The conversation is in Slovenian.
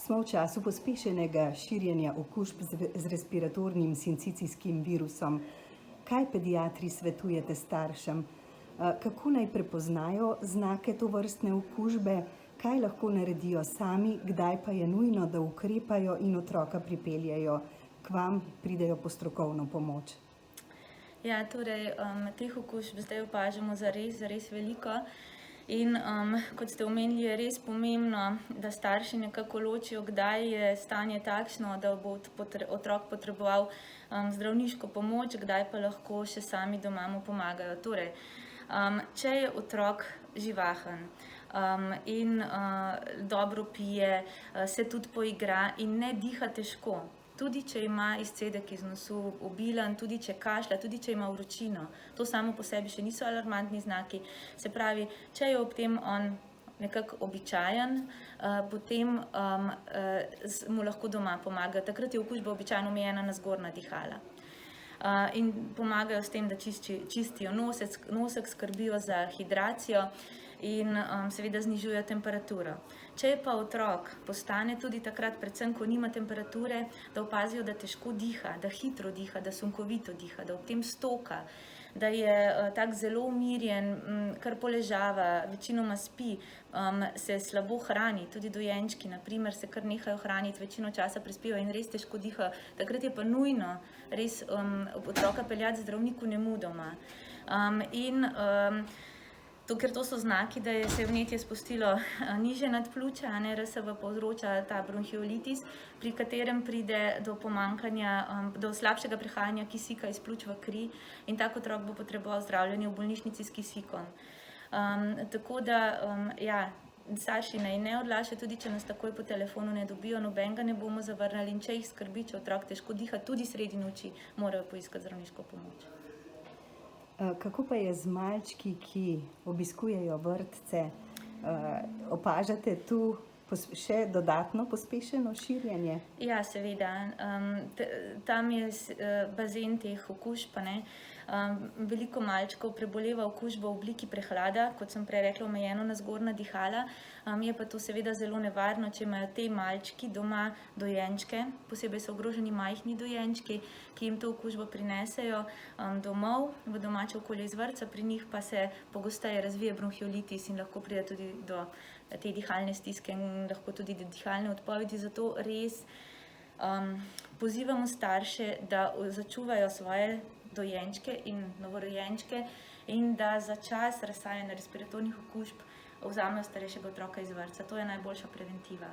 Smo v času pospešenega širjenja okužb z respiratornim sincicijskim virusom. Kaj pediatri svetujete staršem? Kako naj prepoznajo znake tovrstne okužbe? Kaj lahko naredijo sami, kdaj pa je nujno, da ukrepajo in otroka pripeljejo k vam, pridejo po strokovno pomoč? Ja, torej, teh okužb zdaj opažamo zares veliko. In kot ste omenili, je res pomembno, da starši nekako ločijo, kdaj je stanje takšno, da bo otrok potreboval zdravniško pomoč, kdaj pa lahko še sami doma mu pomagajo. Torej, če je otrok živahen in dobro pije, se tudi poigra in ne diha težko, tudi če ima izcedek iz nosu obilen, tudi če kašlja, tudi če ima vročino. To samo po sebi še niso alarmantni znaki. Se pravi, če je ob tem on nekako običajen, potem mu lahko doma pomagajo. Takrat je okužba običajno omejena na zgornja dihala. In pomagajo s tem, da čistijo nosek, skrbijo za hidracijo in seveda znižujejo temperaturo. Če pa otrok postane tudi takrat, predvsem ko nima temperature, da opazijo, da težko diha, da hitro diha, da sunkovito diha, da ob tem stoka, da je tak zelo umirjen, kar poležava, večinoma spi, se slabo hrani, tudi dojenčki, na primer, se kar nehajo hraniti, večino časa prespijo in res težko dihajo. Takrat je pa nujno res otroka peljati zdravniku nemudoma. Ker to so znaki, da se je vnetje spustilo nižje nad pljuča, RSV povzroča ta bronhiolitis, pri katerem pride do pomanjkanja, do slabšega prehajanja kisika iz pljuč v kri in tak otrok bo potreboval zdravljenje v bolnišnici s kisikom. Tako da, ja, starši naj ne odlašajo, tudi če nas takoj po telefonu ne dobijo, nobenega ne bomo zavrnili in če jih skrbi, če otrok težko diha, tudi sredi noči, morajo poiskati zdravniško pomoč. Kako pa je z malčki, ki obiskujejo vrtce? Opažate tu še dodatno pospešeno širjenje? Ja, seveda. Tam je bazen teh okužb. Veliko malčkov preboleva okužbo v obliki prehlada, kot sem prej rekla, omejeno na zgornja dihala. Je pa to seveda zelo nevarno, če imajo te malčki doma dojenčke, posebej so ogroženi majhni dojenčki, ki jim to okužbo prinesejo domov, v domače okolje iz vrtca, pri njih pa se pogosteje razvije bronhiolitis in lahko pride tudi do te dihalne stiske in lahko tudi do dihalne odpovedi. Zato res pozivamo starše, da začuvajo svoje dojenčke in novorojenčke in da za čas razsajanja respiratornih okužb vzamejo starejšega otroka iz vrtca. To je najboljša preventiva.